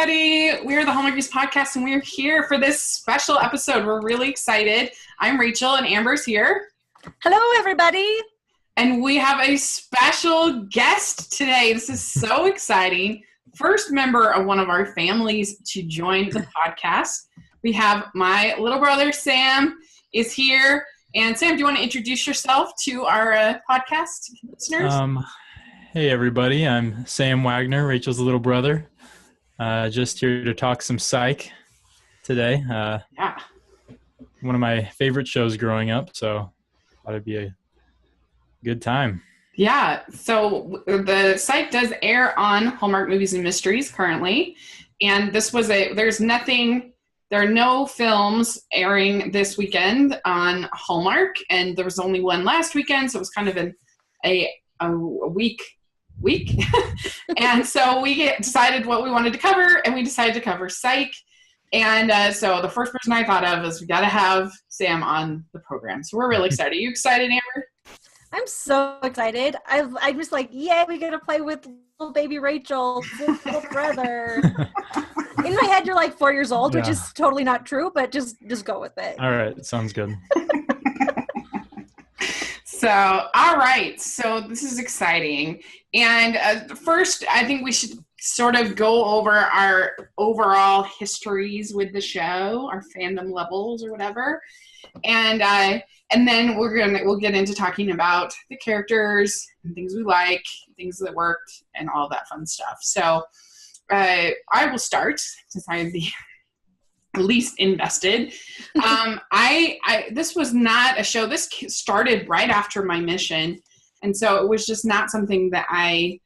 everybody. We are the Hallmarkies podcast, and we're here for this special episode. We're really excited. I'm Rachel, and Amber's here. Hello, everybody. And we have a special guest today. This is so exciting. First member of one of our families to join the podcast. We have my little brother, Sam, is here. And Sam, do you want to introduce yourself to our podcast listeners? Hey, everybody. I'm Sam Wagner, Rachel's little brother. Just here to talk some Psych today. Yeah. One of my favorite shows growing up, so thought it'd be a good time. Yeah. So the Psych does air on Hallmark Movies and Mysteries currently. And this was there are no films airing this weekend on Hallmark. And there was only one last weekend, so it was kind of a week. And so we decided what we wanted to cover, and we decided to cover Psych. And so the first person I thought of is we got to have Sam on the program. So we're really excited. Are you excited, Amber? I'm so excited. I'm just like, yay, we get to play with little baby Rachel's little brother. In my head, you're like 4 years old, which is totally not true, but just go with it. All right. Sounds good. So, all right. So this is exciting. And first, I think we should sort of go over our overall histories with the show, our fandom levels or whatever. And then we'll get into talking about the characters and things we like, things that worked, and all that fun stuff. So I will start since I am the least invested. This was not a show. This started right after my mission, and so it was just not something that I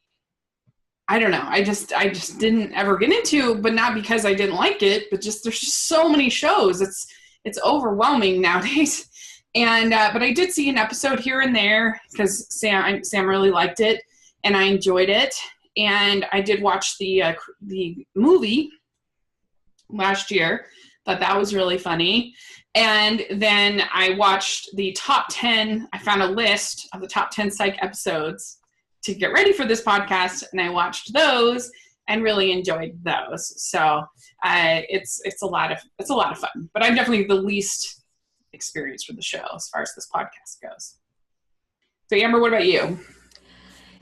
don't know. I just didn't ever get into, but not because I didn't like it, but just there's just so many shows. It's overwhelming nowadays. And but I did see an episode here and there because Sam really liked it, and I enjoyed it. And I did watch the movie last year. Thought that was really funny. And then I watched the top 10. I found a list of the top 10 Psych episodes to get ready for this podcast, and I watched those and really enjoyed those. So it's a lot of fun. But I'm definitely the least experienced with the show as far as this podcast goes. So Amber, what about you?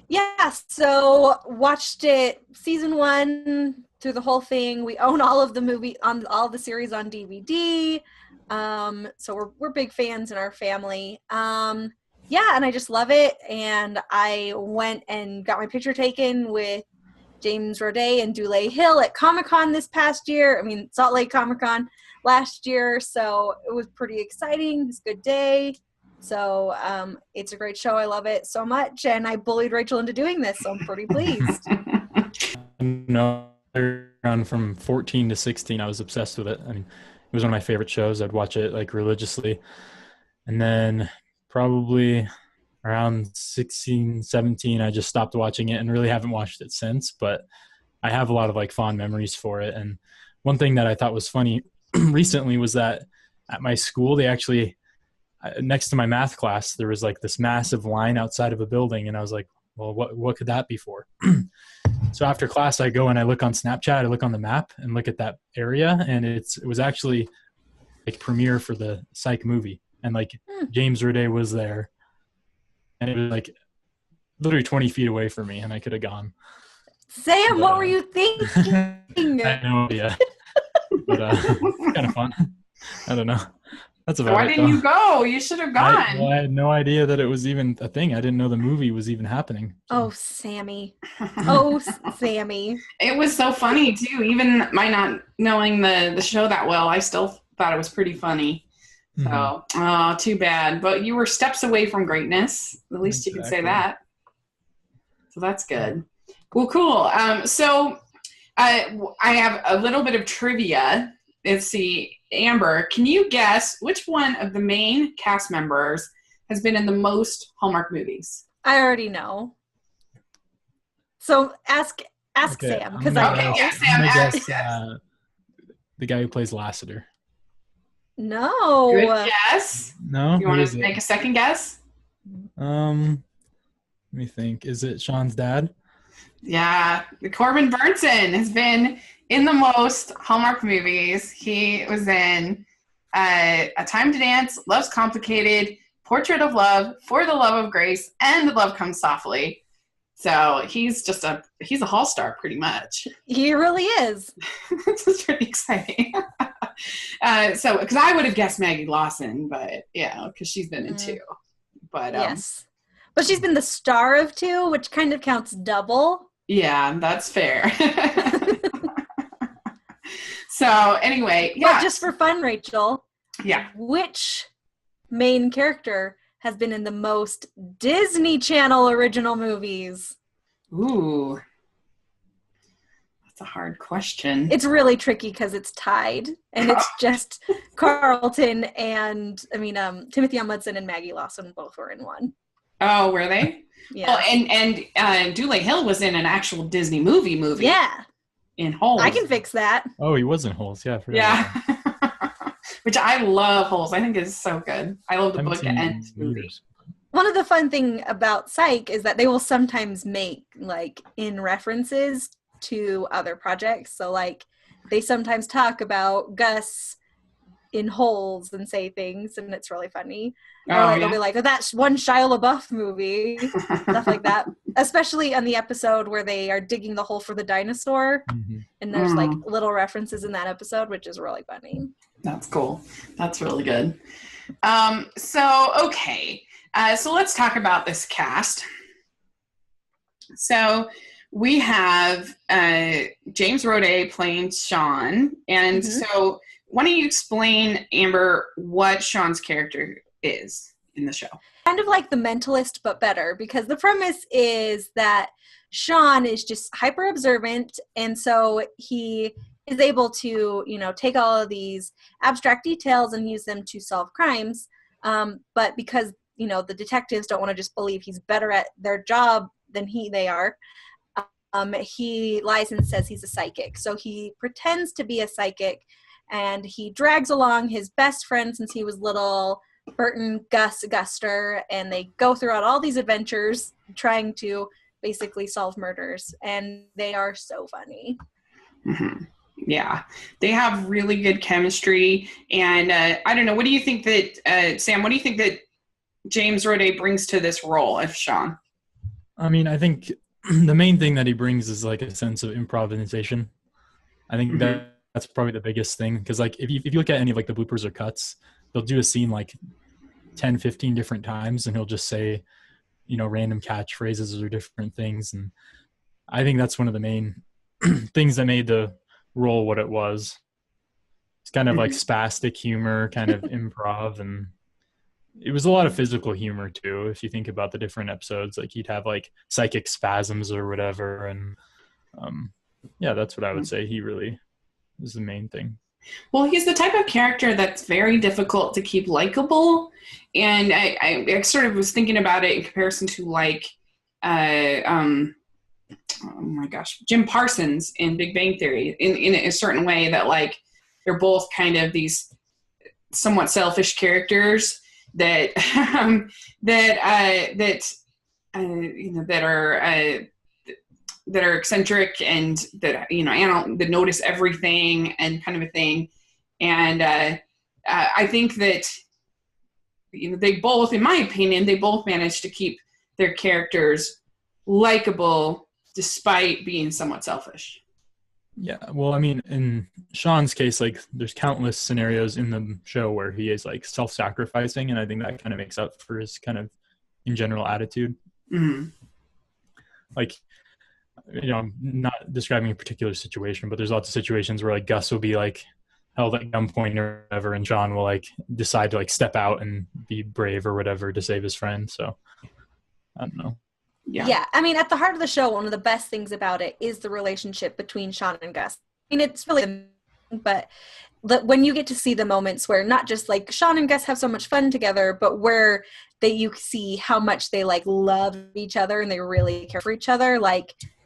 Yeah, so watched it season 1 through the whole thing. We own all of the series on DVD. So we're big fans in our family. Yeah, and I just love it. And I went and got my picture taken with James Roday and Dule Hill at Comic-Con this past year. Salt Lake Comic-Con last year. So it was pretty exciting. It was a good day. So it's a great show. I love it so much. And I bullied Rachel into doing this, so I'm pretty pleased. No, around from 14 to 16, I was obsessed with it. It was one of my favorite shows. I'd watch it like religiously. And then probably around 16, 17, I just stopped watching it and really haven't watched it since. But I have a lot of like fond memories for it. And one thing that I thought was funny recently was that at my school, they actually, next to my math class, there was like this massive line outside of a building. And I was like, well, what could that be for? So after class, I go and I look on Snapchat, I look on the map and look at that area. And it was actually like premiere for the Psych movie. And like James Roday was there. And it was like literally 20 feet away from me, and I could have gone. Sam, what were you thinking? I had no idea. But it's kind of fun. I don't know. That's about Why it. didn't you go? You should have gone. I had no idea that it was even a thing. I didn't know the movie was even happening. Oh, Sammy. Oh, Sammy. It was so funny, too. Even my not knowing the show that well, I still thought it was pretty funny. So, too bad. But you were steps away from greatness. At least you can say that. So that's good. Well, cool. So I have a little bit of trivia. Let's see. Amber, can you guess which one of the main cast members has been in the most Hallmark movies? I already know. So ask Okay, Sam. Because Sam, guess the guy who plays Lassiter. No. Good guess. No? You want to make a second guess? Let me think. Is it Sean's dad? Yeah, Corbin Burnson has been in the most Hallmark movies. He was in A Time to Dance, Love's Complicated, Portrait of Love, For the Love of Grace, and Love Comes Softly. So he's a hall star pretty much. He really is. This is pretty exciting. So because I would have guessed Maggie Lawson, but yeah, because she's been in two. But yes, but she's been the star of two, which kind of counts double. Yeah, that's fair. So anyway, yeah. But just for fun, Rachel. Yeah. Which main character has been in the most Disney Channel original movies? Ooh. That's a hard question. It's really tricky because it's tied. And it's just Carlton and, Timothy Omundson and Maggie Lawson both were in one. Oh, were they? Yeah. Oh, and Dule Hill was in an actual Disney movie. Yeah. In Holes. I can fix that. Oh, he was in Holes. Yeah. Yeah. Which I love Holes. I think is so good. I love the book and movie. One of the fun thing about Psych is that they will sometimes make in references to other projects. So they sometimes talk about Gus in Holes and say things, and it's really funny. Or they'll be like, "Oh, that's one Shia LaBeouf movie," stuff like that. Especially on the episode where they are digging the hole for the dinosaur, and there's little references in that episode, which is really funny. That's cool. That's really good. So let's talk about this cast. So we have James Roday playing Sean, and so why don't you explain, Amber, what Sean's character is in the show? Kind of like The Mentalist, but better, because the premise is that Sean is just hyper observant, and so he is able to, take all of these abstract details and use them to solve crimes. But because, the detectives don't want to just believe he's better at their job than they are, he lies and says he's a psychic. So he pretends to be a psychic, and he drags along his best friend since he was little, Burton Guster, and they go throughout all these adventures trying to basically solve murders, and they are so funny. Mm-hmm. Yeah, they have really good chemistry, and I don't know, what do you think that Sam, what do you think that James Roday brings to this role of Sean? I think the main thing that he brings is a sense of improvisation. I think that's probably the biggest thing, because if you look at any of the bloopers or cuts, they'll do a scene 10, 15 different times, and he'll just say random catchphrases or different things, and I think that's one of the main things that made the role what it was. It's kind of spastic humor, kind of improv, and it was a lot of physical humor too. If you think about the different episodes, he'd have psychic spasms or whatever, and that's what I would say. He really is the main thing. Well, he's the type of character that's very difficult to keep likable, and I sort of was thinking about it in comparison to oh my gosh, Jim Parsons in Big Bang Theory, in a certain way that they're both kind of these somewhat selfish characters that that are eccentric and that that notice everything and kind of a thing, and I think that they both, in my opinion, they both managed to keep their characters likable despite being somewhat selfish. Yeah, well, in Sean's case, there's countless scenarios in the show where he is self-sacrificing, and I think that kind of makes up for his kind of in general attitude. Mm-hmm. Not describing a particular situation, but there's lots of situations where Gus will be held at gunpoint or whatever, and Sean will decide to step out and be brave or whatever to save his friend. So I don't know. Yeah. At the heart of the show, one of the best things about it is the relationship between Sean and Gus. It's really, but when you get to see the moments where not just Sean and Gus have so much fun together, but where you see how much they love each other and they really care for each other.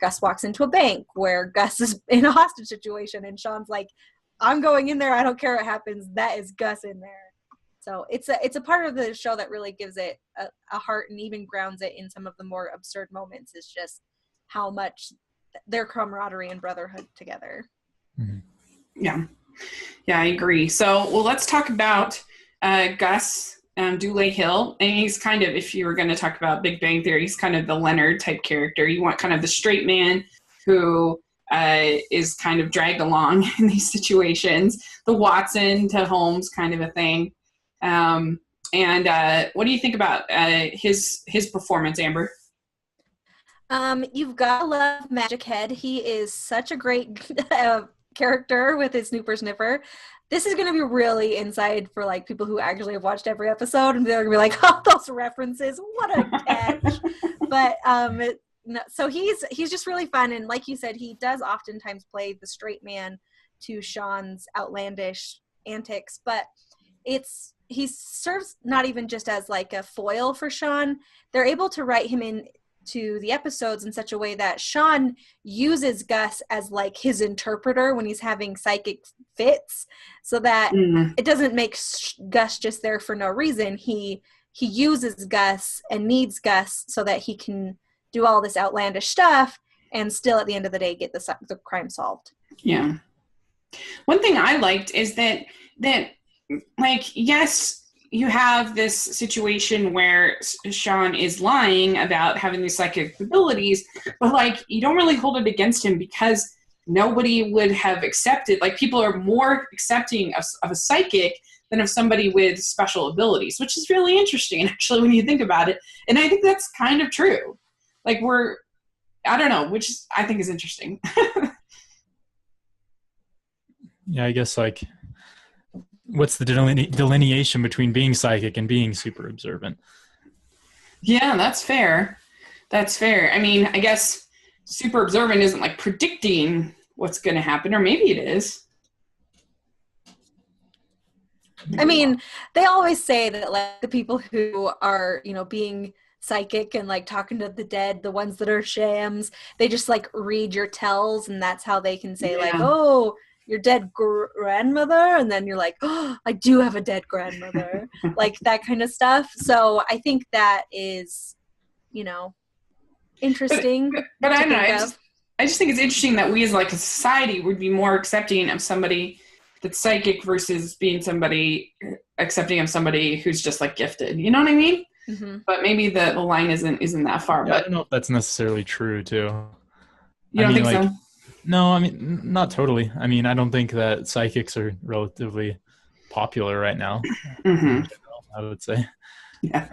Gus walks into a bank where Gus is in a hostage situation, and Sean's I'm going in there. I don't care what happens. That is Gus in there. So it's a part of the show that really gives it a heart and even grounds it in some of the more absurd moments. Is just how much their camaraderie and brotherhood together. Yeah, I agree. So, well, let's talk about Gus Dule Hill. And he's kind of, if you were going to talk about Big Bang Theory, he's kind of the Leonard type character. You want kind of the straight man who is kind of dragged along in these situations, the Watson to Holmes kind of a thing. And what do you think about his performance, Amber? You've got to love Magic Head. He is such a great character with his snooper sniffer. This is going to be really inside for like people who actually have watched every episode, and they're going to be like, oh, those references, what a catch. But so he's just really fun, and like you said, he does oftentimes play the straight man to Sean's outlandish antics, but he serves not even just as like a foil for Sean. They're able to write him into the episodes in such a way that Sean uses Gus as like his interpreter when he's having psychic fits, so that it doesn't make Gus just there for no reason. He uses Gus and needs Gus so that he can do all this outlandish stuff and still at the end of the day get the crime solved. Yeah. One thing I liked is that like, yes, you have this situation where Sean is lying about having these psychic abilities, but like, you don't really hold it against him because nobody would have accepted, like, people are more accepting of a psychic than of somebody with special abilities, which is really interesting, actually, when you think about it. And I think that's kind of true. Like, I don't know, which I think is interesting. Yeah, I guess, like, what's the delineation between being psychic and being super observant? Yeah, that's fair. That's fair. I mean, I guess super observant isn't like predicting what's going to happen, or maybe it is. I mean, they always say that like the people who are, being psychic and like talking to the dead, the ones that are shams, they just like read your tells, and that's how they can say like, oh, your dead grandmother, and then you're like, oh, I do have a dead grandmother, like that kind of stuff. So I think that is, interesting. But I don't know. I just think it's interesting that we as like a society would be more accepting of somebody that's psychic versus being accepting of somebody who's just like gifted. You know what I mean? Mm-hmm. But maybe the line isn't that far. Yeah, but I don't know if that's necessarily true too. You don't think so? No, I mean, not totally. I mean, I don't think that psychics are relatively popular right now. Mm-hmm. I would say. Yeah.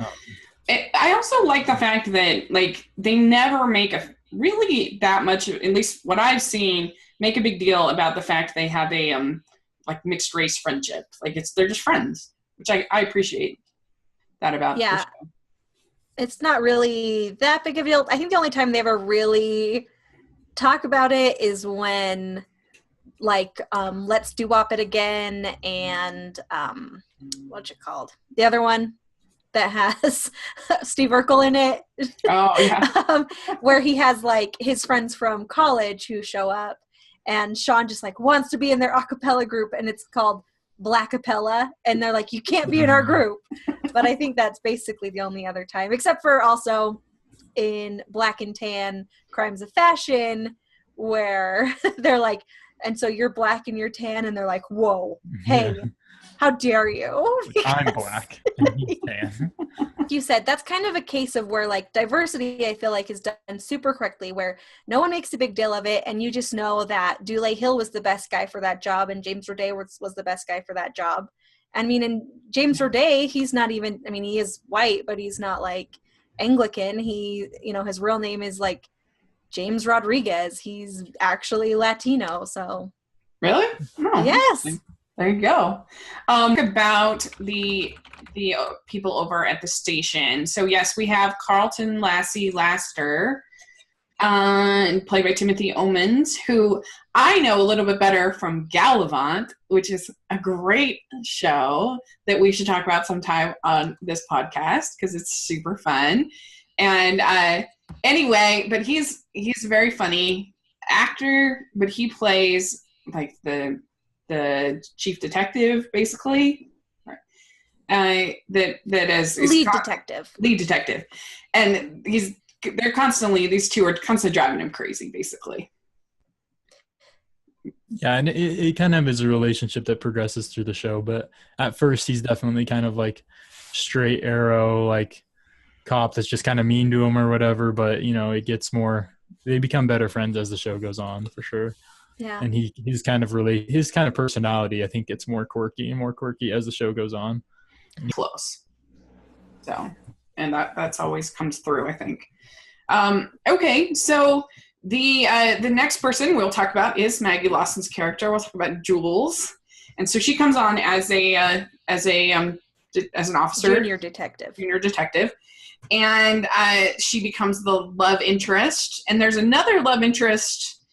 I also like the fact that like they never make really that much, at least what I've seen, make a big deal about the fact they have a like mixed race friendship. Like they're just friends, which I appreciate that about the show. It's not really that big of a deal. I think the only time they ever really talk about it is when like Let's Do-Wop It Again and what's it called? The other one that has Steve Urkel in it. Oh, yeah. Where he has like his friends from college who show up, and Sean just like wants to be in their a cappella group, and it's called Blackapella, and they're like, you can't be in our group. But I think that's basically the only other time, except for also in Black and Tan Crimes of Fashion, where they're like, and so you're black and you're tan, and they're like, whoa, hey, how dare you? I'm black and he's tan. Like you said, that's kind of a case of where like diversity, I feel like, is done super correctly, where no one makes a big deal of it, and you just know that Dule Hill was the best guy for that job, and James Roday was the best guy for that job. I mean, and James Roday, he's not even, I mean, he is white, but he's not like Anglican. He, his real name is like James Rodriguez. He's actually Latino, so. Really? Oh, yes. There you go. About the people over at the station. So yes, we have Carlton Lassie Laster, played by Timothy Omens, who I know a little bit better from Gallivant, which is a great show that we should talk about sometime on this podcast because it's super fun. And anyway, but he's a very funny actor, but he plays like the chief detective, basically. That is lead detective, and he's these two are constantly driving him crazy, basically. Yeah, and it kind of is a relationship that progresses through the show, but at first he's definitely kind of like straight arrow, like cop that's just kind of mean to him or whatever, but it gets more, they become better friends as the show goes on, for sure. Yeah. And his kind of personality, I think, gets more quirky and more quirky as the show goes on. Close. So, and that's always comes through, I think. Okay, so the next person we'll talk about is Maggie Lawson's character. We'll talk about Jules, and so she comes on as an officer, junior detective, and she becomes the love interest. And there's another love interest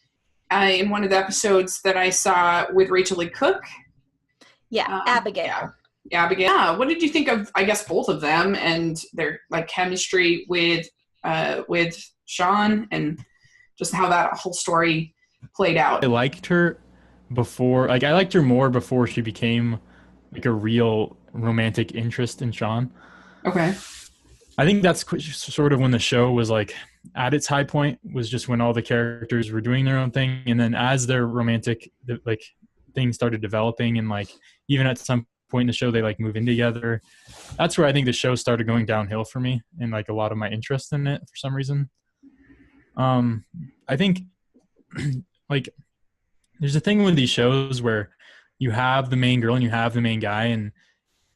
in one of the episodes that I saw with Rachel Lee Cook. Yeah, Abigail. Yeah, Abigail. Yeah. What did you think of, I guess, both of them and their like chemistry with Sean and just how that whole story played out? I liked her before. Like, I liked her more before she became like a real romantic interest in Sean. Okay. I think that's sort of when the show was like at its high point, was just when all the characters were doing their own thing, and then as their romantic like things started developing, and like even at some point in the show they like move in together, that's where I think the show started going downhill for me and like a lot of my interest in it for some reason. I think like there's a thing with these shows where you have the main girl and you have the main guy, and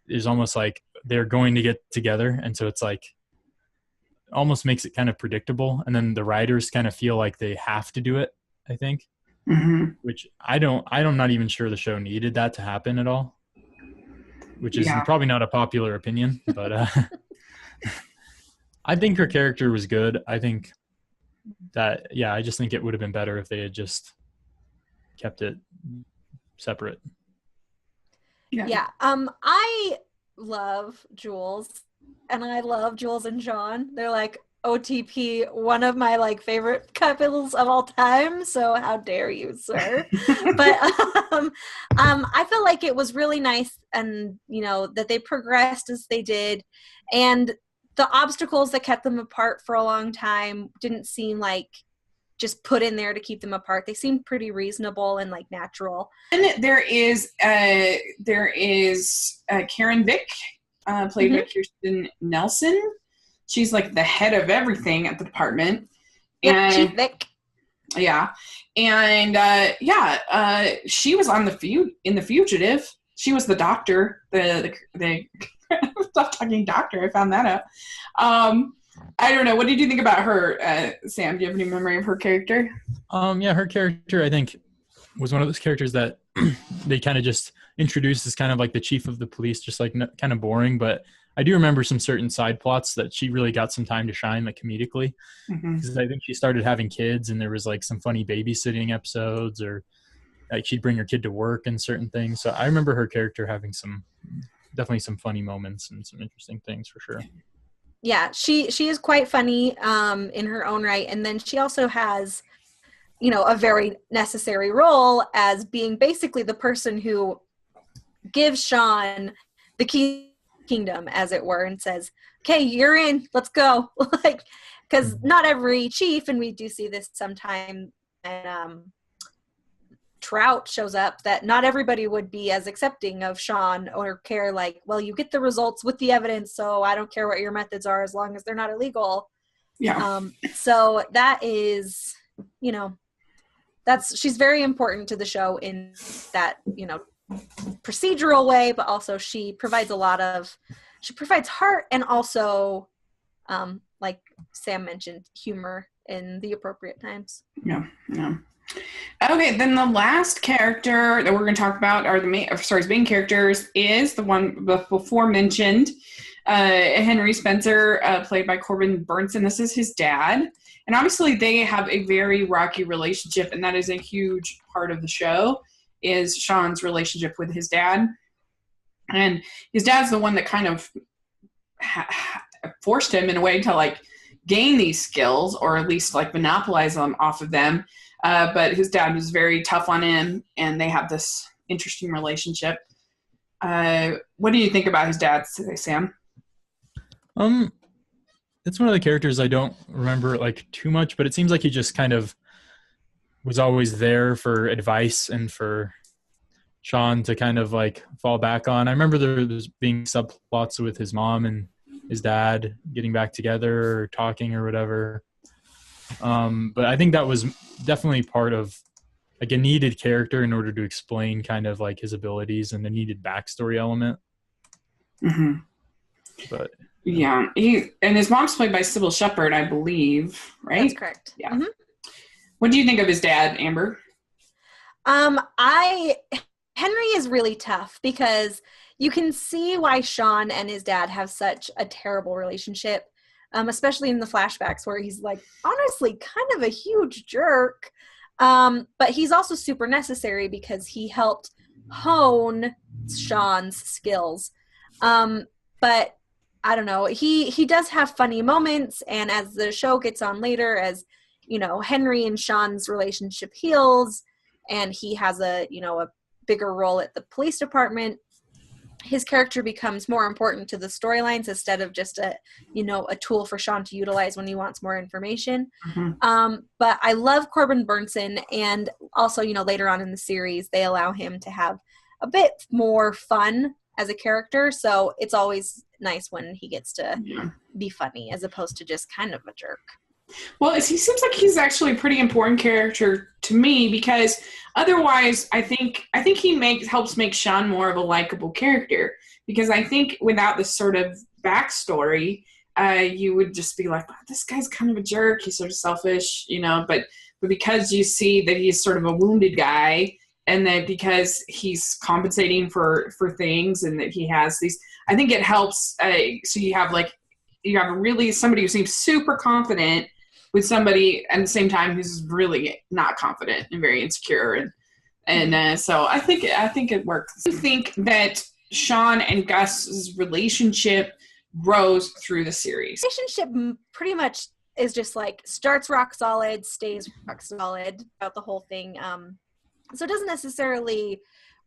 it's almost like they're going to get together, and so it's like almost makes it kind of predictable, and then the writers kind of feel like they have to do it, I think. Mm-hmm. Which I'm not even sure the show needed that to happen at all, which is probably not a popular opinion, but I think her character was good. I think that, I just think it would have been better if they had just kept it separate. Yeah. I love Jules, and I love Jules and Sean. They're like OTP, one of my like favorite couples of all time. So how dare you, sir? But I feel like it was really nice, and that they progressed as they did, and the obstacles that kept them apart for a long time didn't seem like just put in there to keep them apart. They seemed pretty reasonable and like natural. And there is Karen Vick, played by Kirsten Nelson. She's like the head of everything at the department. Yeah, Chief Vick. Yeah, and she was on in The Fugitive. She was the doctor. The stop talking doctor. I found that out. I don't know. What did you think about her, Sam? Do you have any memory of her character? Her character, I think, was one of those characters that they kind of just introduced as kind of like the chief of the police, just like kind of boring. But I do remember some certain side plots that she really got some time to shine, like comedically. Because I think she started having kids, and there was like some funny babysitting episodes, or like she'd bring her kid to work and certain things. So I remember her character having definitely some funny moments and some interesting things for sure. Yeah, she is quite funny in her own right, and then she also has, a very necessary role as being basically the person who gives Sean the kingdom, as it were, and says, "Okay, you're in. Let's go." Like, because not every chief, and we do see this sometime, and Trout shows up, that not everybody would be as accepting of Sean or care like, well, you get the results with the evidence, so I don't care what your methods are as long as they're not illegal. Yeah. So that is, she's very important to the show in that, procedural way, but also she provides heart and also, like Sam mentioned, humor in the appropriate times. Yeah. Okay, then the last character that we're going to talk about are main characters is the one before mentioned, Henry Spencer, played by Corbin Burnson. This is his dad, and obviously they have a very rocky relationship, and that is a huge part of the show, is Sean's relationship with his dad. And his dad's the one that kind of forced him in a way to like gain these skills, or at least like monopolize them off of them. But his dad was very tough on him, and they have this interesting relationship. What do you think about his dad, Sam? it's one of the characters I don't remember like too much, but it seems like he just kind of was always there for advice and for Sean to kind of like fall back on. I remember there's being subplots with his mom and his dad getting back together or talking or whatever. But I think that was definitely part of like a needed character in order to explain kind of like his abilities and the needed backstory element. Mm-hmm. But yeah, and his mom's played by Sybil Shepherd, I believe, right? That's correct. Yeah. Mm-hmm. What do you think of his dad, Amber? Henry is really tough because you can see why Sean and his dad have such a terrible relationship, especially in the flashbacks where he's like honestly kind of a huge jerk. But he's also super necessary because he helped hone Sean's skills. But I don't know, he does have funny moments, and as the show gets on later, as you know, Henry and Sean's relationship heals and he has a bigger role at the police department, his character becomes more important to the storylines instead of just a tool for Sean to utilize when he wants more information. Mm-hmm. But I love Corbin Burnson, and also, later on in the series, they allow him to have a bit more fun as a character. So it's always nice when he gets to be funny as opposed to just kind of a jerk. Well, he seems like he's actually a pretty important character to me because otherwise I think he helps make Sean more of a likable character, because I think without this sort of backstory, you would just be like, wow, this guy's kind of a jerk. He's sort of selfish, but because you see that he's sort of a wounded guy, and that because he's compensating for things and that he has these, I think it helps. So you have really somebody who seems super confident with somebody at the same time who's really not confident and very insecure, and so I think it works. I think that Sean and Gus's relationship grows through the series. Relationship pretty much is just like starts rock solid, stays rock solid throughout the whole thing. So it doesn't necessarily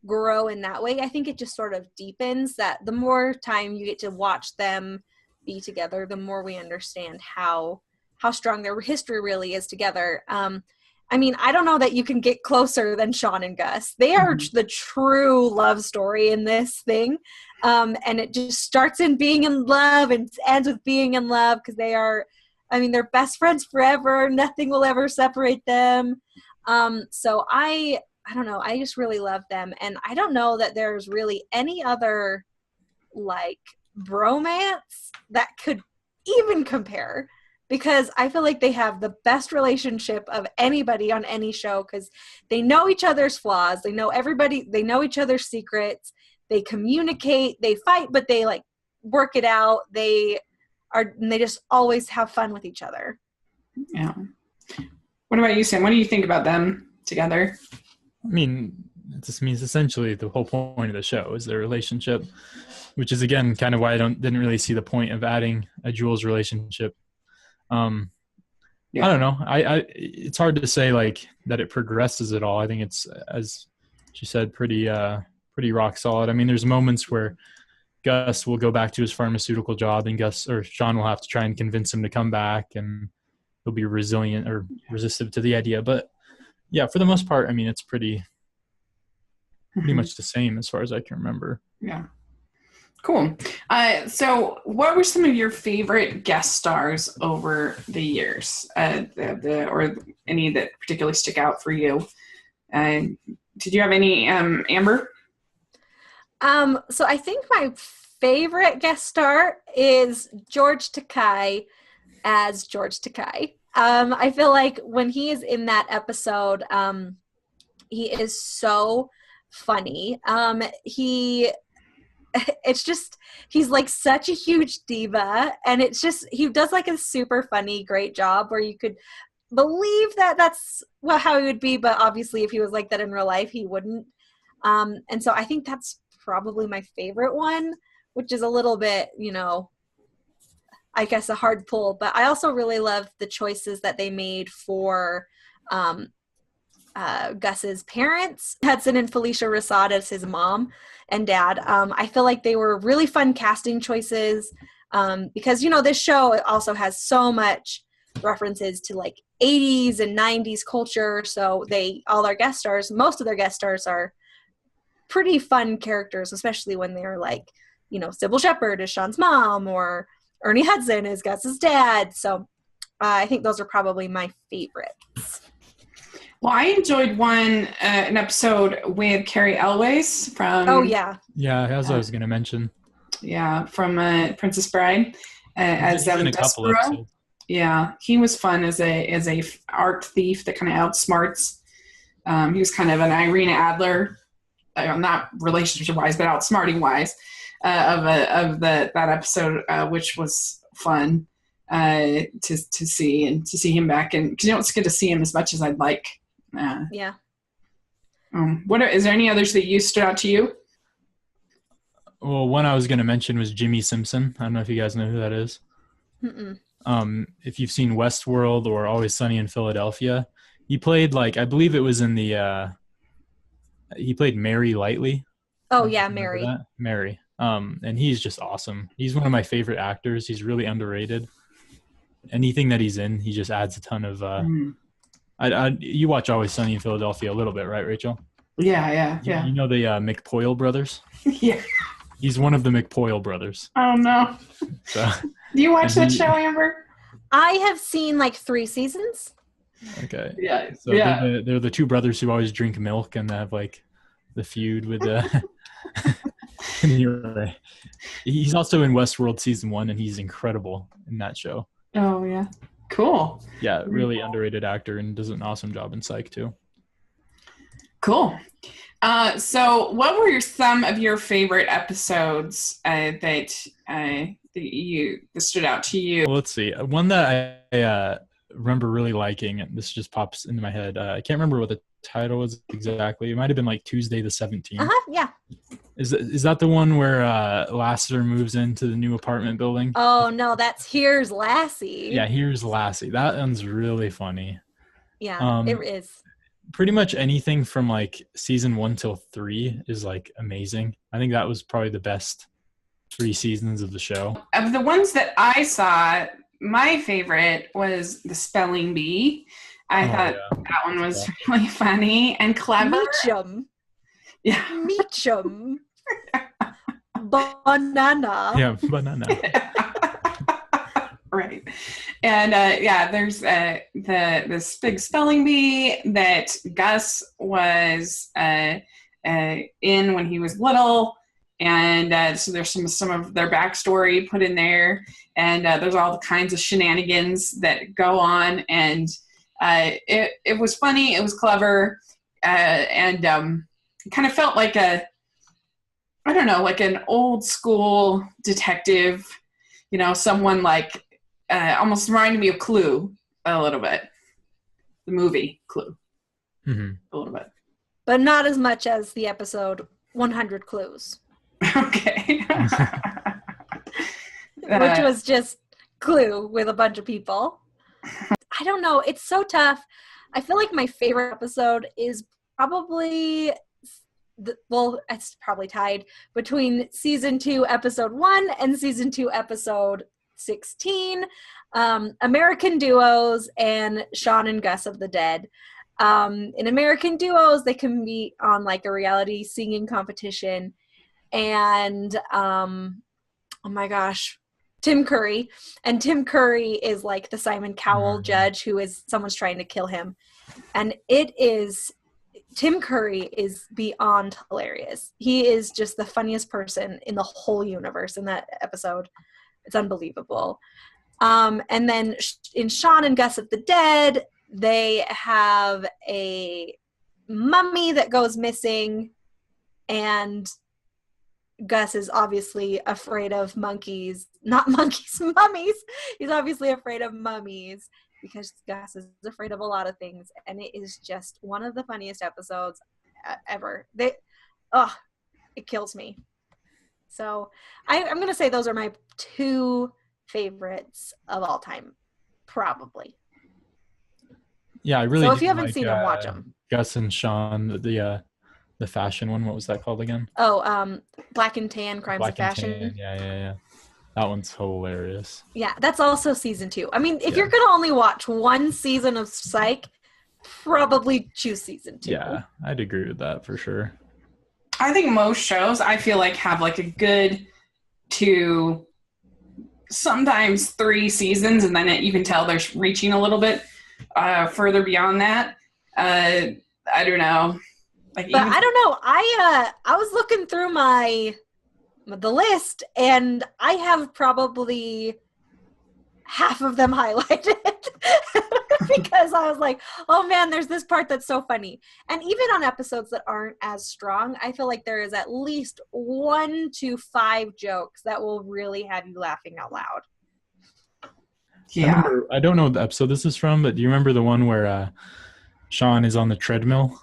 grow in that way. I think it just sort of deepens that the more time you get to watch them be together, the more we understand how strong their history really is together. I mean, I don't know that you can get closer than Sean and Gus. They are the true love story in this thing. And it just starts in being in love and ends with being in love because they're best friends forever. Nothing will ever separate them. So I don't know. I just really love them. And I don't know that there's really any other like bromance that could even compare, because I feel like they have the best relationship of anybody on any show because they know each other's flaws. They know they know each other's secrets. They communicate, they fight, but they like work it out. They just always have fun with each other. Yeah. What about you, Sam? What do you think about them together? I mean, it just means essentially the whole point of the show is their relationship, which is again kind of why I didn't really see the point of adding a Jules relationship. I don't know. It's hard to say like that it progresses at all. I think it's, as she said, pretty rock solid. I mean, there's moments where Gus will go back to his pharmaceutical job and Sean will have to try and convince him to come back, and he'll be resilient or resistive to the idea. But yeah, for the most part, I mean, it's pretty much the same as far as I can remember. Yeah. Cool. So what were some of your favorite guest stars over the years? Or any that particularly stick out for you? Did you have any, Amber? So I think my favorite guest star is George Takei as George Takei. I feel like when he is in that episode, he is so funny. He's like such a huge diva, and he does like a super funny, great job where you could believe that that's how he would be, but obviously if he was like that in real life, he wouldn't. And so I think that's probably my favorite one, which is a little bit, I guess a hard pull, but I also really love the choices that they made for Gus's parents, Hudson and Felicia Rashad as his mom and dad. I feel like they were really fun casting choices. Because, this show also has so much references to like 80s and 90s culture. So most of their guest stars are pretty fun characters, especially when they're like, Sybil Shepherd is Sean's mom, or Ernie Hudson is Gus's dad. So I think those are probably my favorites. Well, I enjoyed an episode with Carrie Elwes from. Oh yeah. Yeah, as I was going to mention. Yeah, from Princess Bride, as in a couple Despero. episodes. Yeah, he was fun as a art thief that kind of outsmarts. He was kind of an Irina Adler, not relationship wise, but outsmarting wise, of that episode, which was fun to see, and to see him back, and because it's good to see him as much as I'd like. Yeah. Is there any others that stood out to you? Well, one I was going to mention was Jimmy Simpson. I don't know if you guys know who that is. Mm-mm. If you've seen Westworld or Always Sunny in Philadelphia, he played I believe it was in he played Mary Lightly. Oh yeah, Mary. Mary. And he's just awesome. He's one of my favorite actors. He's really underrated. Anything that he's in, he just adds a ton of. You watch Always Sunny in Philadelphia a little bit, right, Rachel? Yeah. You know the McPoyle brothers? Yeah. He's one of the McPoyle brothers. Oh no. So, do you watch that show, Amber? I have seen 3 seasons. Okay. Yeah. So they're the two brothers who always drink milk, and they have the feud with the. Anyway, he's also in Westworld season 1, and he's incredible in that show. Oh yeah. Cool. Yeah, really underrated actor, and does an awesome job in Psych too. Cool. So what were some of your favorite episodes that stood out to you? Well, let's see. One that I remember really liking, and this just pops into my head. I can't remember what the title was exactly. It might have been Tuesday the 17th. Yeah. Is that the one where Lasseter moves into the new apartment building? Oh no, that's Here's Lassie. Yeah, Here's Lassie. That one's really funny. Yeah, it is. Pretty much anything from season 1 till 3 is amazing. I think that was probably the best 3 seasons of the show. Of the ones that I saw, my favorite was the Spelling Bee. I thought that one was really funny and clever. Meachum. Yeah. Meachum. Banana. Yeah, banana. Right. And there's this big spelling bee that Gus was in when he was little, and so there's some of their backstory put in there, and there's all the kinds of shenanigans that go on, and it was funny, it was clever, and it kind of felt like an old school detective, someone almost reminded me of Clue a little bit. The movie Clue. Mm-hmm. A little bit. But not as much as the episode 100 Clues. Okay. Which was just Clue with a bunch of people. I don't know. It's so tough. I feel like my favorite episode is probably... it's probably tied between season 2, episode 1 and season 2, episode 16, American Duos and Sean and Gus of the Dead. In American Duos, they can be on a reality singing competition, and oh my gosh, Tim Curry. And Tim Curry is the Simon Cowell judge who is someone's trying to kill him, and Tim Curry is beyond hilarious. He is just the funniest person in the whole universe in that episode. It's unbelievable. And then in Sean and Gus of the Dead, they have a mummy that goes missing, and Gus is obviously afraid of monkeys. Not monkeys, mummies. He's obviously afraid of mummies because Gus is afraid of a lot of things, and it is just one of the funniest episodes ever. It kills me. So I'm going to say those are my 2 favorites of all time, probably. Yeah, I really. So if you haven't seen them, watch them. Gus and Sean, the fashion one. What was that called again? Oh, Black and Tan: Crimes of Fashion. Yeah. That one's hilarious. Yeah, that's also season 2. I mean, if you're going to only watch one season of Psych, probably choose season 2. Yeah, I'd agree with that for sure. I think most shows, I feel like, have like a good 2, sometimes 3 seasons, and then you can tell they're reaching a little bit further beyond that. I don't know. But I don't know. I was looking through the list, and I have probably half of them highlighted because I was like, oh man, there's this part that's so funny. And even on episodes that aren't as strong, I feel like there is at least 1 to 5 jokes that will really have you laughing out loud. Yeah. I don't know what episode this is from, but do you remember the one where Sean is on the treadmill?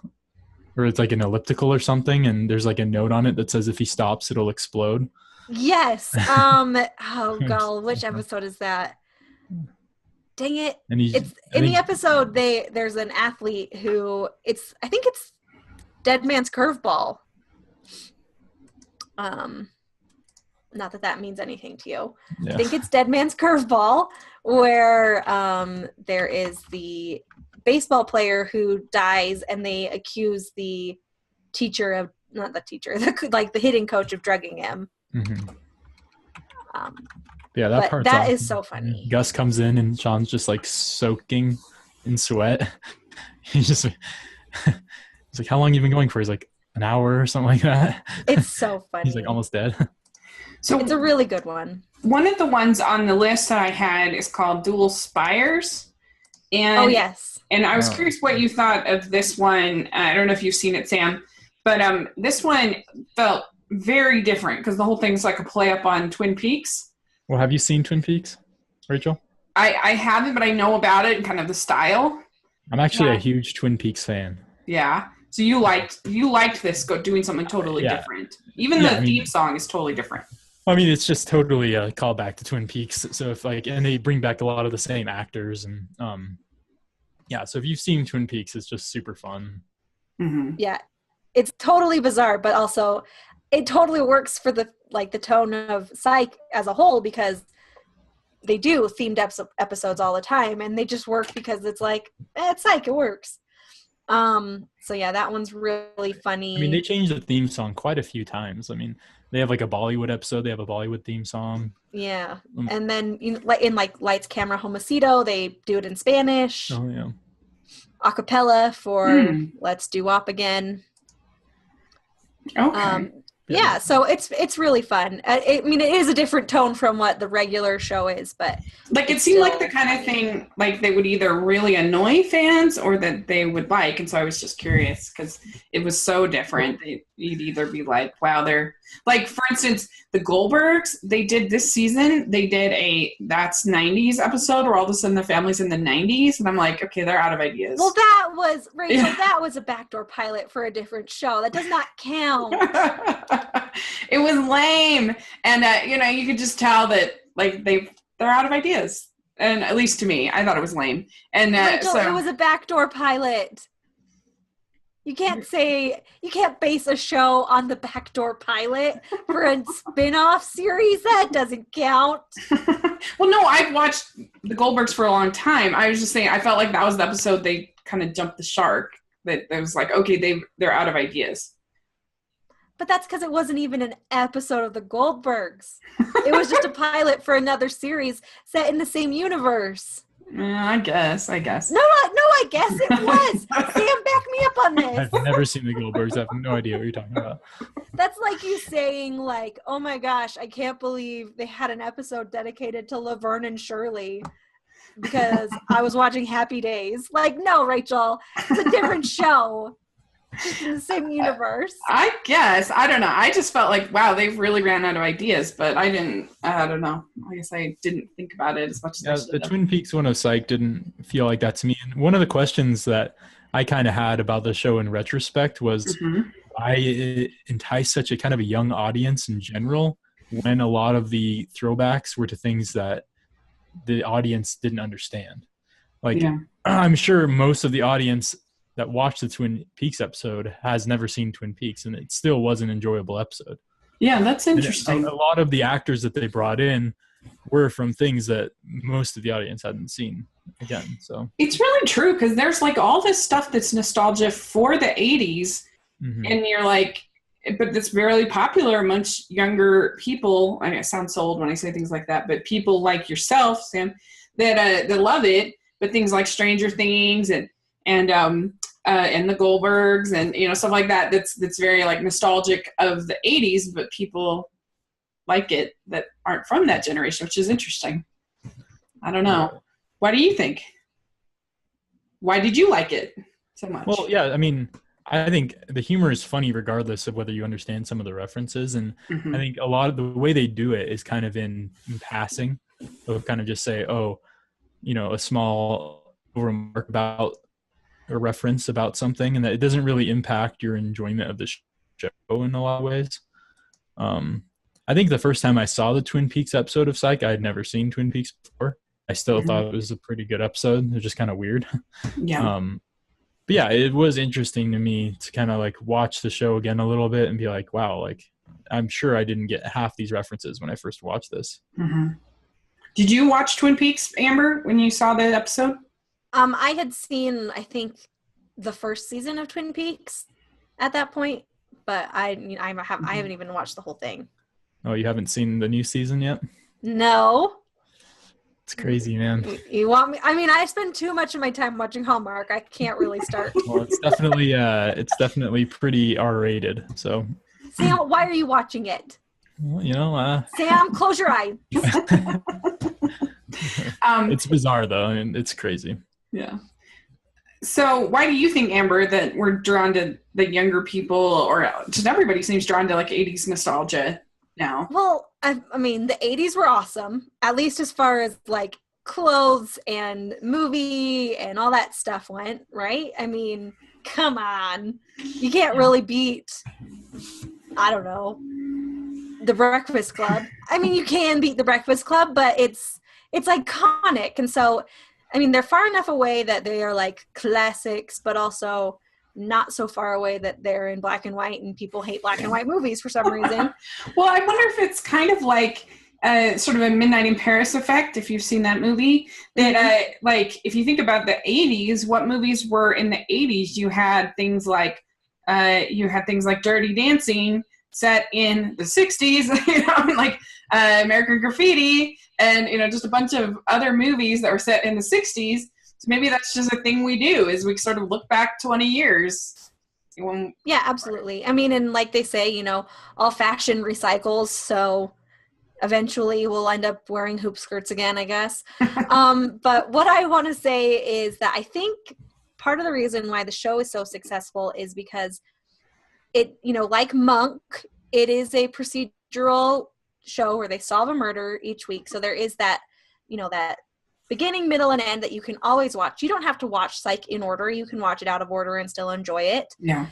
Or it's like an elliptical or something, and there's like a note on it that says if he stops, it'll explode. Yes. Oh god, which episode is that? Dang it! It's in the episode. There's an athlete who I think it's Dead Man's Curveball. Not that means anything to you. Yeah. I think it's Dead Man's Curveball, where there is the baseball player who dies, and they accuse the teacher of not the teacher, like the hitting coach of drugging him. Mm-hmm. Yeah, that part. That is so funny. Gus comes in and Sean's just like soaking in sweat. He's like, "How long you been going for?" He's like, "An hour" or something like that. It's so funny. He's like almost dead. So it's a really good one. One of the ones on the list that I had is called Dual Spires. And, oh yes. And I was curious what you thought of this one. I don't know if you've seen it, Sam, but this one felt very different because the whole thing's like a play up on Twin Peaks. Well, have you seen Twin Peaks, Rachel? I haven't, but I know about it and kind of the style. I'm actually a huge Twin Peaks fan. Yeah. So you liked this doing something totally different. Even the theme song is totally different. I mean, it's just totally a callback to Twin Peaks. So and they bring back a lot of the same actors and so if you've seen Twin Peaks, it's just super fun. Mm-hmm. Yeah, it's totally bizarre, but also it totally works for the tone of Psych as a whole because they do themed episodes all the time, and they just work because it's like it's Psych, it works. So yeah, that one's really funny. I mean, they changed the theme song quite a few times. I mean, they have like a Bollywood episode. They have a Bollywood theme song. Yeah, and then in Lights, Camera, Homicido, they do it in Spanish. Oh yeah. Acapella for Let's Do Wop Again. Okay. Yeah, so it's really fun. I mean, it is a different tone from what the regular show is, but it seemed like the kind of thing like they would either really annoy fans or that they would like, and so I was just curious because it was so different. You'd either be like, wow, they're like, for instance, the Goldbergs. They did this season. They did a That's 90s episode where all of a sudden the family's in the 90s, and I'm like, okay, they're out of ideas. Well, that was Rachel. That was a backdoor pilot for a different show. That does not count. It was lame, and you could just tell that they're out of ideas, and at least to me, I thought it was lame. And Rachel, it was a backdoor pilot. You can't base a show on the backdoor pilot for a spin-off series. That doesn't count. Well, no, I've watched the Goldbergs for a long time. I was just saying, I felt like that was the episode they kind of jumped the shark. That it was like, okay, they're out of ideas. But that's because it wasn't even an episode of the Goldbergs. It was just a pilot for another series set in the same universe. I guess. No, I guess it was. Sam, back me up on this. I've never seen the Goldbergs. I have no idea what you're talking about. That's like you saying, oh my gosh, I can't believe they had an episode dedicated to Laverne and Shirley because I was watching Happy Days. No, Rachel, it's a different show. Just in the same universe. I guess. I don't know. I just felt like, wow, they've really ran out of ideas, but I don't know. I guess I didn't think about it as much as I should have. The Twin Peaks one of Psych didn't feel like that to me. And one of the questions that I kind of had about the show in retrospect was I enticed such a kind of a young audience in general when a lot of the throwbacks were to things that the audience didn't understand. I'm sure most of the audience that watched the Twin Peaks episode has never seen Twin Peaks, and it still was an enjoyable episode. Yeah, that's And interesting. a lot of the actors that they brought in were from things that most of the audience hadn't seen again. So It's really true because there's like all this stuff that's nostalgia for the 80s, and you're like, but that's very popular amongst younger people. I mean, it sounds old when I say things like that, but people like yourself, Sam, that love it. But things like Stranger Things and the Goldbergs and stuff like that. That's very like nostalgic of the 80s, but people like it that aren't from that generation, which is interesting. I don't know. What do you think? Why did you like it so much? Well, yeah, I mean, I think the humor is funny regardless of whether you understand some of the references. And I think a lot of the way they do it is kind of in passing. They'll kind of just say, oh, a small remark about a reference about something, and that it doesn't really impact your enjoyment of the show in a lot of ways. I think the first time I saw the Twin Peaks episode of Psych, I had never seen Twin Peaks before. I still thought it was a pretty good episode. It was just kind of weird. Yeah. But yeah, it was interesting to me to kind of like watch the show again a little bit and be like, wow, like I'm sure I didn't get half these references when I first watched this. Did you watch Twin Peaks, Amber, when you saw the episode? I had seen, I think, the first season of Twin Peaks at that point, but I haven't even watched the whole thing. Oh, you haven't seen the new season yet? No. It's crazy, man. You want me? I mean, I spend too much of my time watching Hallmark. I can't really start. Well, it's definitely pretty R-rated. So, Sam, why are you watching it? Well, Sam, close your eyes. It's bizarre though, and it's crazy. Yeah. So, why do you think, Amber, that we're drawn to the younger people, or just everybody seems drawn to like 80s nostalgia now? Well, I mean, the 80s were awesome, at least as far as like clothes and movie and all that stuff went, right? I mean, come on. You can't really beat, I don't know, The Breakfast Club. I mean, you can beat The Breakfast Club, but it's iconic. And so, I mean, they're far enough away that they are like classics, but also not so far away that they're in black and white and people hate black and white movies for some reason. Well, I wonder if it's kind of like sort of a Midnight in Paris effect, if you've seen that movie, that like if you think about the 80s, what movies were in the 80s? You had things like Dirty Dancing set in the 60s, like American Graffiti, and just a bunch of other movies that were set in the 60s. So maybe that's just a thing we do, is we sort of look back 20 years. Yeah, absolutely. I mean, and like they say, all fashion recycles, so eventually we'll end up wearing hoop skirts again, I guess. But what I want to say is that I think part of the reason why the show is so successful is because it, like Monk, it is a procedural show where they solve a murder each week. So there is that, that beginning, middle, and end that you can always watch. You don't have to watch Psych in order. You can watch it out of order and still enjoy it. Yeah.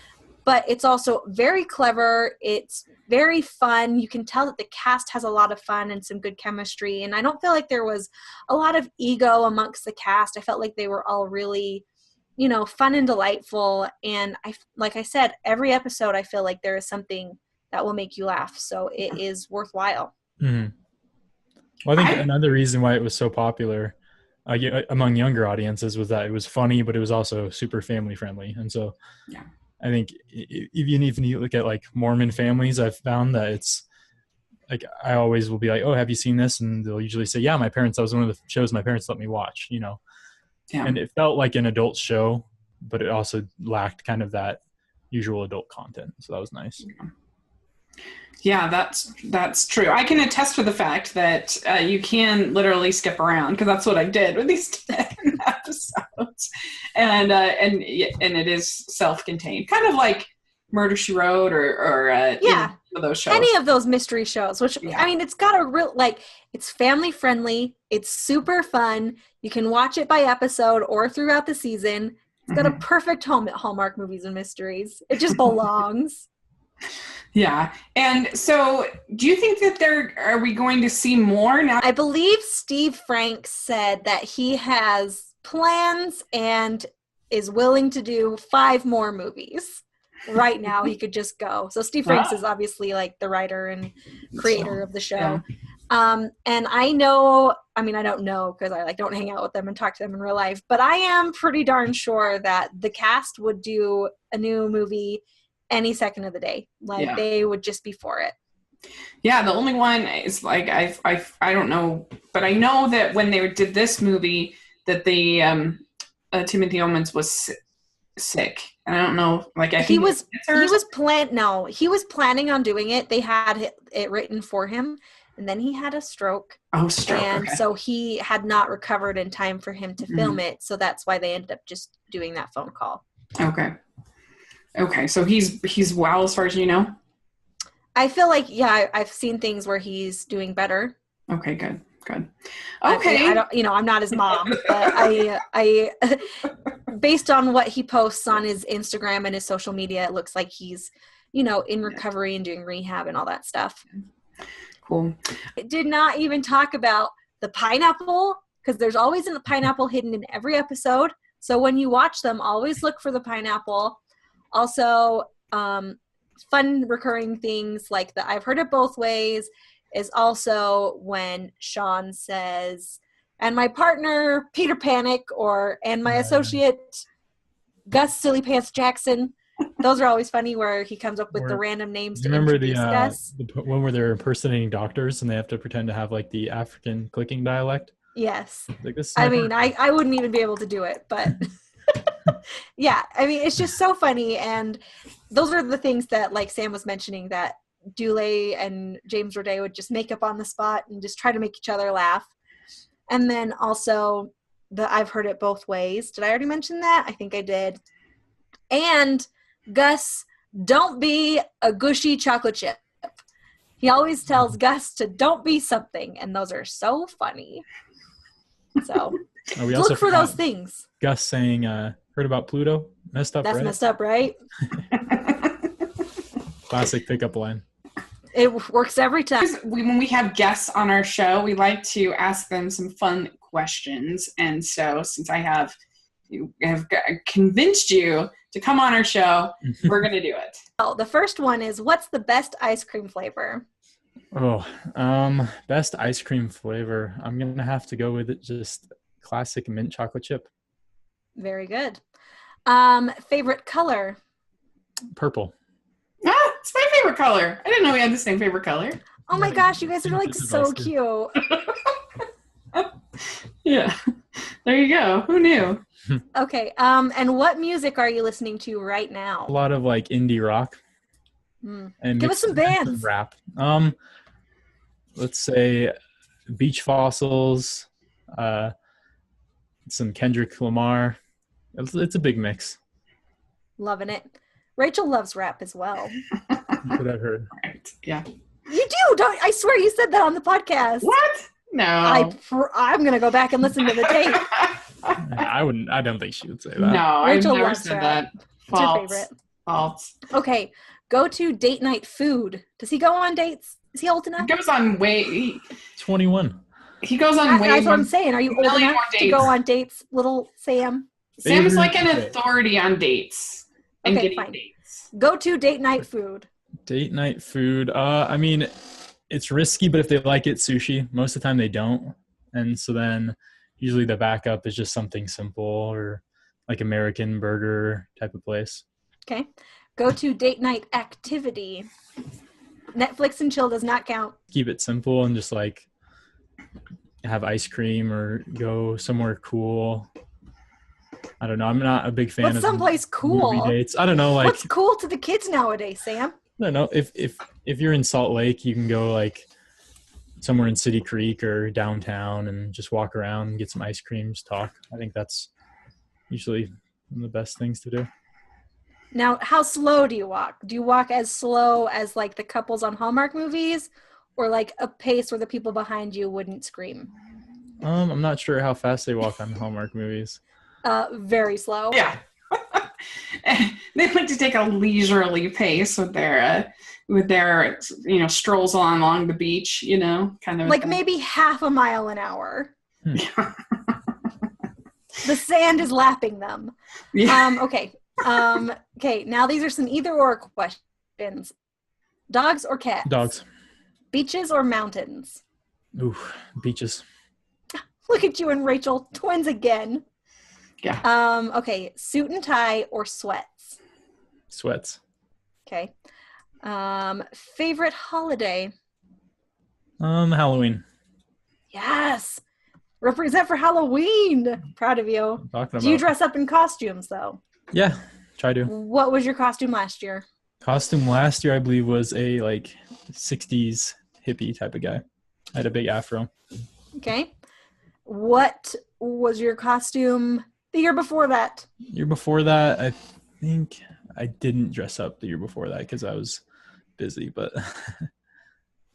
But it's also very clever. It's very fun. You can tell that the cast has a lot of fun and some good chemistry. And I don't feel like there was a lot of ego amongst the cast. I felt like they were all really, fun and delightful. And like I said, every episode I feel like there is something that will make you laugh. So it is worthwhile. Mm-hmm. Well, I think another reason why it was so popular among younger audiences was that it was funny, but it was also super family friendly. And so I think even if you look at like Mormon families, I've found that it's like, I always will be like, oh, have you seen this? And they'll usually say, yeah, that was one of the shows my parents let me watch, Yeah. And it felt like an adult show, but it also lacked kind of that usual adult content. So that was nice. Yeah, that's true. I can attest to the fact that you can literally skip around, because that's what I did with these 10 episodes, and it is self-contained, kind of like Murder, She Wrote, or those shows. Any of those mystery shows. Which I mean, it's got a real it's family friendly. It's super fun. You can watch it by episode or throughout the season. It's got a perfect home at Hallmark Movies and Mysteries. It just belongs. Yeah. And so do you think that are we going to see more now? I believe Steve Frank said that he has plans and is willing to do 5 more movies. right now he could just go. So Steve Franks is obviously like the writer and creator of the show. And I don't know because I like don't hang out with them and talk to them in real life, but I am pretty darn sure that the cast would do a new movie any second of the day. Like they would just be for it. Yeah, the only one is like I don't know, but I know that when they did this movie that the Timothy Omens was sick, and I don't know, like I think he was planning on doing it. They had it written for him, and then he had a stroke. And so he had not recovered in time for him to film it. So that's why they ended up just doing that phone call. Okay. So he's well as far as you know. I feel like, I've seen things where he's doing better. Okay, good. Okay. I don't, I'm not his mom, but I based on what he posts on his Instagram and his social media, it looks like he's, in recovery and doing rehab and all that stuff. Cool. It did not even talk about the pineapple, because there's always a pineapple hidden in every episode. So when you watch them, always look for the pineapple. Also, fun recurring things like the I've heard it both ways is also when Sean says, and my partner Peter Panic, and my associate Gus Silly Pants Jackson. Those are always funny where he comes up with the random names to introduce Gus. The one where they're impersonating doctors and they have to pretend to have like the African clicking dialect? Yes. Like this. I mean, I wouldn't even be able to do it, but yeah, I mean, it's just so funny. And those are the things that, like Sam was mentioning, that Dule and James Roday would just make up on the spot and just try to make each other laugh. And then also I've heard it both ways. Did I already mention that? I think I did. And Gus, don't be a gushy chocolate chip. He always tells Gus to don't be something. And those are so funny. So look for those things. Gus saying, heard about Pluto? Messed up, That's right? messed up, right? Classic pickup line. It works every time. When we have guests on our show, we like to ask them some fun questions. And so since I have convinced you to come on our show, we're going to do it. Oh, the first one is, what's the best ice cream flavor? Best ice cream flavor. I'm going to have to go with it, just classic mint chocolate chip. Very good. Favorite color? Purple. It's my favorite color. I didn't know we had the same favorite color. Oh my gosh, you guys are like so cute. Yeah. There you go. Who knew? Okay. And what music are you listening to right now? A lot of like indie rock. And give us some bands. Rap. Let's say Beach Fossils, some Kendrick Lamar. It's a big mix. Loving it. Rachel loves rap as well. That's what I've heard. Right. Yeah. You do, don't? I swear you said that on the podcast. What? No. I'm gonna go back and listen to the tape. I wouldn't. I don't think she would say that. No, Rachel I've never loves said rap. that. It's her favorite. False. Okay. Go to date night food. Does he go on dates? Is he old enough? He goes on 21. He goes on way. That's what I'm saying. Are you old million enough more to dates. go on dates, little Sam? Sam's like an authority on dates and Okay, getting fine. dates. Go to date night food. Date night food. I mean, it's risky, but if they like it, sushi. Most of the time they don't. And so then usually the backup is just something simple or like American burger type of place. Okay. Go to date night activity. Netflix and chill does not count. Keep it simple and just like have ice cream or go somewhere cool. I don't know. I'm not a big fan What's of someplace cool? movie dates. I don't know. Like, what's cool to the kids nowadays, Sam? I don't know. If you're in Salt Lake, you can go like somewhere in City Creek or downtown and just walk around and get some ice creams, talk. I think that's usually one of the best things to do. Now, how slow do you walk? Do you walk as slow as like the couples on Hallmark movies, or like a pace where the people behind you wouldn't scream? I'm not sure how fast they walk on Hallmark movies. Very slow. Yeah. They like to take a leisurely pace with their strolls along the beach, kind of like maybe half a mile an hour. The sand is lapping them. Yeah. Okay. Okay, now these are some either or questions. Dogs or cats? Dogs. Beaches or mountains? Ooh, beaches. Look at you and Rachel, twins again. Yeah. Okay, suit and tie or sweats? Sweats. Okay. Favorite holiday? Halloween. Yes. Represent for Halloween. Proud of you. I'm talking Do you about. dress up in costumes though? Yeah, try to. What was your costume last year? Costume last year, I believe, was a like 60s hippie type of guy. I had a big afro. Okay. What was your costume the year before that? Year before that, I think I didn't dress up the year before that because I was busy, but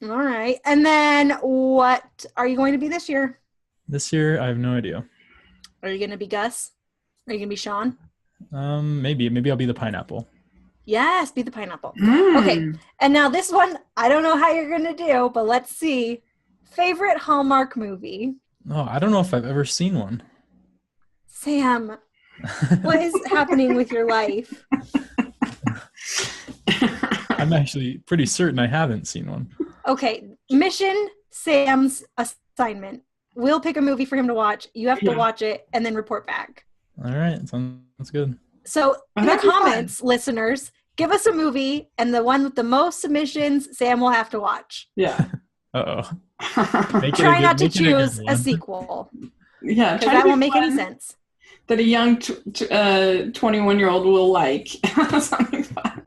All right. And then what are you going to be this year? this year I have no idea. Are you going to be Gus? Are you going to be Sean? Maybe I'll be the pineapple. Yes, be the pineapple. Mm. Okay. And now this one, I don't know how you're going to do, but let's see. Favorite Hallmark movie? Oh, I don't know if I've ever seen one. Sam, what is happening with your life? I'm actually pretty certain I haven't seen one. Okay. Mission Sam's assignment. We'll pick a movie for him to watch. You have to watch it and then report back. All right, sounds good. So in the that'd be comments, listeners, give us a movie, and the one with the most submissions, Sam will have to watch. Yeah. Uh-oh. Try not to choose a sequel, Yeah. because that won't make any sense. That a young 21-year-old will like. Something fun.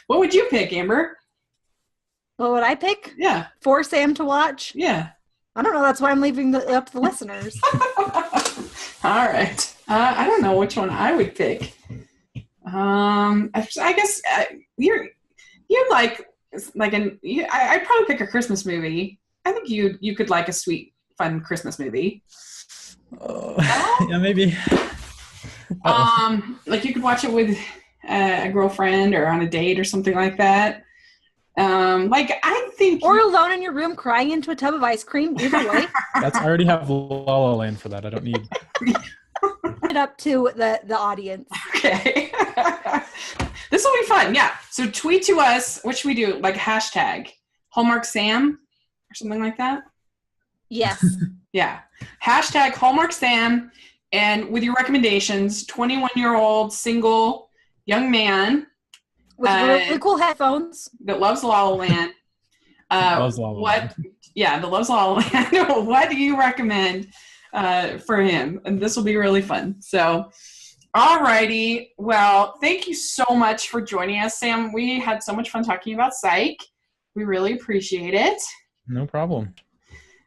What would you pick, Amber? What would I pick? Yeah. For Sam to watch? Yeah. I don't know. That's why I'm leaving it up to the listeners. All right. I don't know which one I would pick. I guess you're like I'd probably pick a Christmas movie. I think you could like a sweet, fun Christmas movie. Yeah, maybe. Like you could watch it with a girlfriend or on a date or something like that. Like I think, or alone in your room crying into a tub of ice cream. Either way, I already have La La Land for that. I don't need it up to the audience. Okay. This will be fun. Yeah. So tweet to us. What should we do? Like hashtag Hallmark Sam or something like that. Yes. Yeah. Hashtag Hallmark Sam, and with your recommendations, 21-year-old single young man With really cool headphones. that loves La La Land. Loves La La Land. Yeah, that loves La La Land. What do you recommend for him? And this will be really fun. So, alrighty. Well, thank you so much for joining us, Sam. We had so much fun talking about Psych. We really appreciate it. No problem.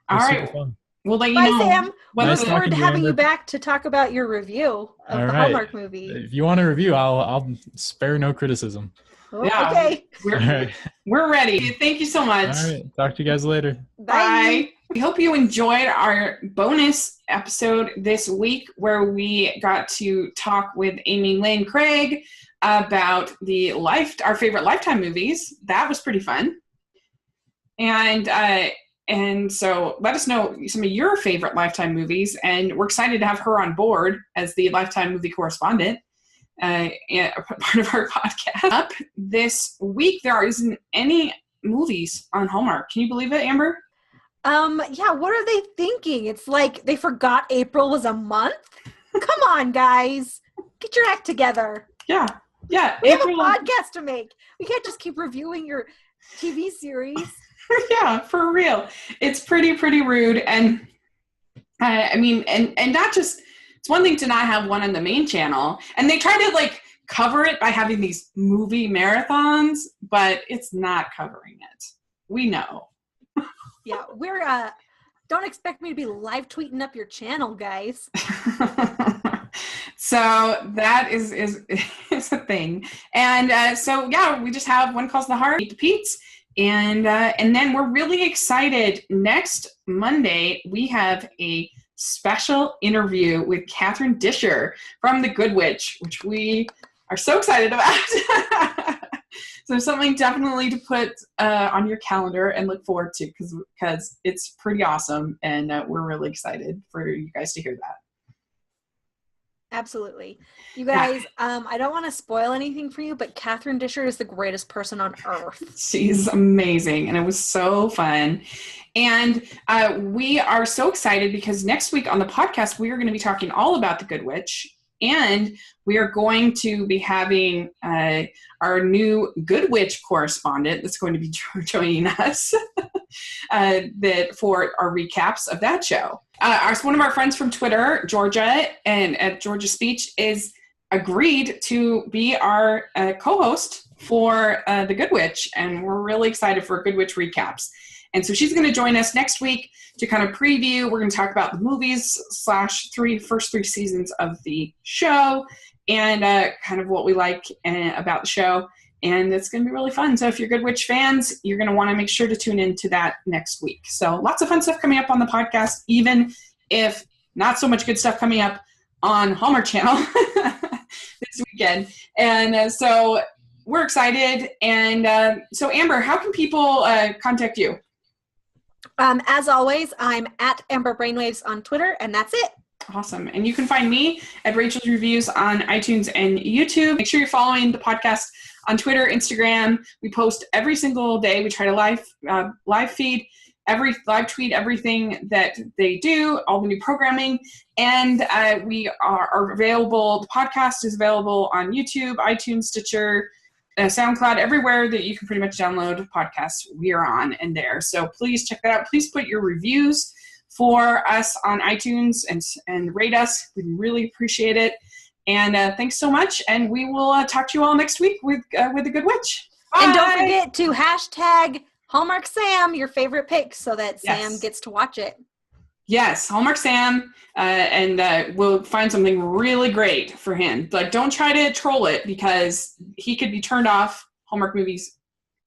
All right. Super fun. We'll let you Bye, know. Sam. Nice Look forward to talking to you, having you Amber. back to talk about your review of the Hallmark movie. If you want a review, I'll spare no criticism. Oh, Yeah. Okay. All right. We're ready. Thank you so much. All right. Talk to you guys later. Bye. We hope you enjoyed our bonus episode this week where we got to talk with Amy Lynn Craig about our favorite Lifetime movies. That was pretty fun. And so let us know some of your favorite Lifetime movies, and we're excited to have her on board as the Lifetime movie correspondent, and part of our podcast. Up this week, there isn't any movies on Hallmark. Can you believe it, Amber? Yeah, what are they thinking? It's like they forgot April was a month? Come on, guys. Get your act together. Yeah. Yeah. We have a podcast to make. We can't just keep reviewing your TV series. Yeah, for real. It's pretty rude. And I mean, and not just, it's one thing to not have one on the main channel. And they try to like cover it by having these movie marathons, but it's not covering it. We know. Yeah, we're, don't expect me to be live tweeting up your channel, guys. So that is a thing. And so, yeah, we just have One Calls the Heart, Meet the Pete's. And then we're really excited. Next Monday, we have a special interview with Catherine Disher from The Good Witch, which we are so excited about. So something definitely to put on your calendar and look forward to because it's pretty awesome. And we're really excited for you guys to hear that. Absolutely. You guys, I don't want to spoil anything for you, but Catherine Disher is the greatest person on earth. She's amazing, and it was so fun. And we are so excited because next week on the podcast, we are going to be talking all about The Good Witch, and we are going to be having our new Good Witch correspondent that's going to be joining us for our recaps of that show. One of our friends from Twitter, Georgia, and at Georgia Speech, is agreed to be our co-host for The Good Witch, and we're really excited for Good Witch recaps. And so she's going to join us next week to kind of preview. We're going to talk about the movies / first three seasons of the show and kind of what we like about the show. And it's going to be really fun. So if you're Good Witch fans, you're going to want to make sure to tune into that next week. So lots of fun stuff coming up on the podcast, even if not so much good stuff coming up on Hallmark Channel this weekend. And so we're excited. And so Amber, how can people contact you? As always, I'm at Amber Brainwaves on Twitter, and that's it. Awesome. And you can find me at Rachel's Reviews on iTunes and YouTube. Make sure you're following the podcast on Twitter, Instagram. We post every single day. We try to live feed, live tweet everything that they do, all the new programming. And we are available. The podcast is available on YouTube, iTunes, Stitcher, SoundCloud, everywhere that you can pretty much download podcasts. We are on and there. So please check that out. Please put your reviews for us on iTunes and rate us. We really appreciate it. And thanks so much. And we will talk to you all next week with The Good Witch. Bye. And don't forget to hashtag Hallmark Sam, your favorite pick, so that Sam gets to watch it. Yes, Hallmark Sam, and we'll find something really great for him. Like, don't try to troll it because he could be turned off Hallmark movies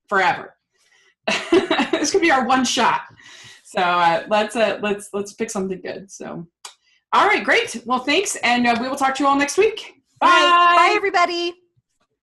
forever. This could be our one shot. So let's pick something good. So, all right, great. Well, thanks, and we will talk to you all next week. Bye. Bye, everybody.